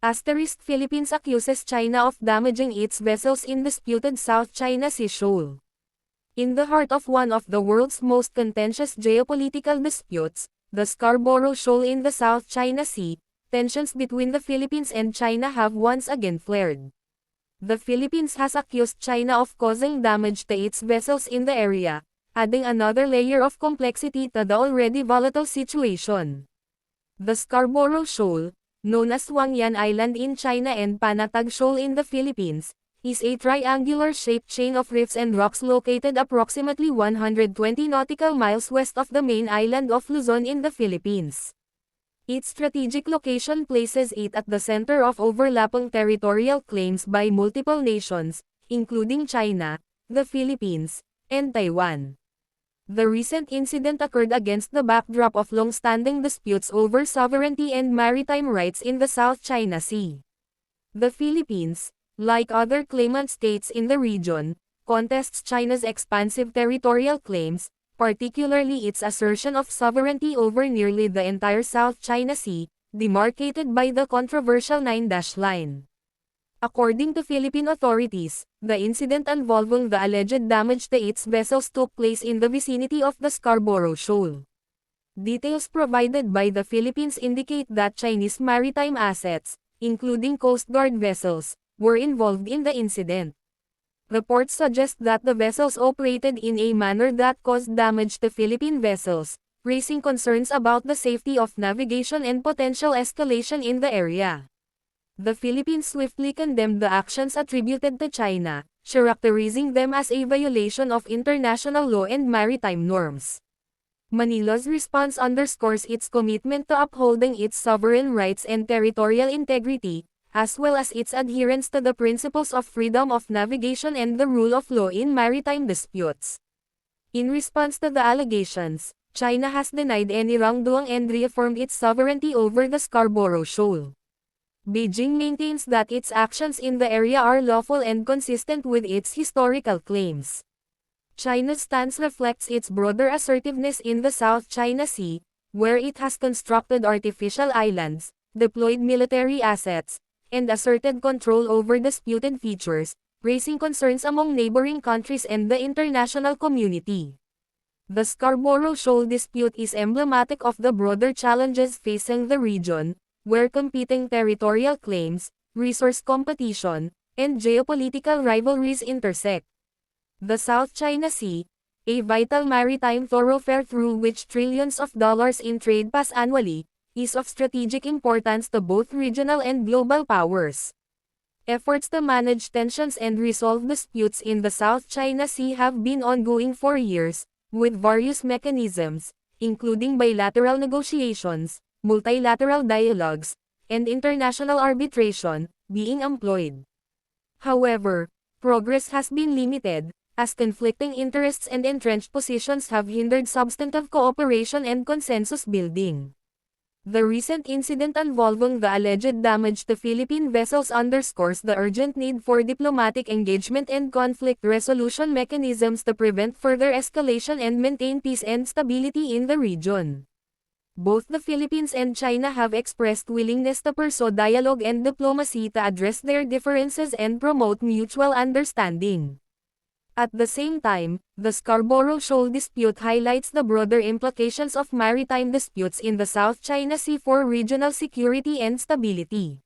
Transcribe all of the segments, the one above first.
Philippines accuses China of damaging its vessels in disputed South China Sea shoal. In the heart of one of the world's most contentious geopolitical disputes, the Scarborough Shoal in the South China Sea, tensions between the Philippines and China have once again flared. The Philippines has accused China of causing damage to its vessels in the area, adding another layer of complexity to the already volatile situation. The Scarborough Shoal, known as Huangyan Island in China and Panatag Shoal in the Philippines, is a triangular-shaped chain of reefs and rocks located approximately 120 nautical miles west of the main island of Luzon in the Philippines. Its strategic location places it at the center of overlapping territorial claims by multiple nations, including China, the Philippines, and Taiwan. The recent incident occurred against the backdrop of long-standing disputes over sovereignty and maritime rights in the South China Sea. The Philippines, like other claimant states in the region, contests China's expansive territorial claims, particularly its assertion of sovereignty over nearly the entire South China Sea, demarcated by the controversial 9-line. According to Philippine authorities, the incident involving the alleged damage to its vessels took place in the vicinity of the Scarborough Shoal. Details provided by the Philippines indicate that Chinese maritime assets, including Coast Guard vessels, were involved in the incident. Reports suggest that the vessels operated in a manner that caused damage to Philippine vessels, raising concerns about the safety of navigation and potential escalation in the area. The Philippines swiftly condemned the actions attributed to China, characterizing them as a violation of international law and maritime norms. Manila's response underscores its commitment to upholding its sovereign rights and territorial integrity, as well as its adherence to the principles of freedom of navigation and the rule of law in maritime disputes. In response to the allegations, China has denied any wrongdoing and reaffirmed its sovereignty over the Scarborough Shoal. Beijing maintains that its actions in the area are lawful and consistent with its historical claims. China's stance reflects its broader assertiveness in the South China Sea, where it has constructed artificial islands, deployed military assets, and asserted control over disputed features, raising concerns among neighboring countries and the international community. The Scarborough Shoal dispute is emblematic of the broader challenges facing the region, where competing territorial claims, resource competition, and geopolitical rivalries intersect. The South China Sea, a vital maritime thoroughfare through which trillions of dollars in trade pass annually, is of strategic importance to both regional and global powers. Efforts to manage tensions and resolve disputes in the South China Sea have been ongoing for years, with various mechanisms, including bilateral negotiations, multilateral dialogues, and international arbitration, being employed. However, progress has been limited, as conflicting interests and entrenched positions have hindered substantive cooperation and consensus building. The recent incident involving the alleged damage to Philippine vessels underscores the urgent need for diplomatic engagement and conflict resolution mechanisms to prevent further escalation and maintain peace and stability in the region. Both the Philippines and China have expressed willingness to pursue dialogue and diplomacy to address their differences and promote mutual understanding. At the same time, the Scarborough Shoal dispute highlights the broader implications of maritime disputes in the South China Sea for regional security and stability.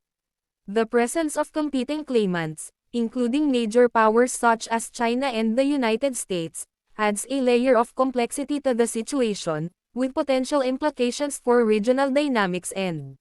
The presence of competing claimants, including major powers such as China and the United States, adds a layer of complexity to the situation, with potential implications for regional dynamics and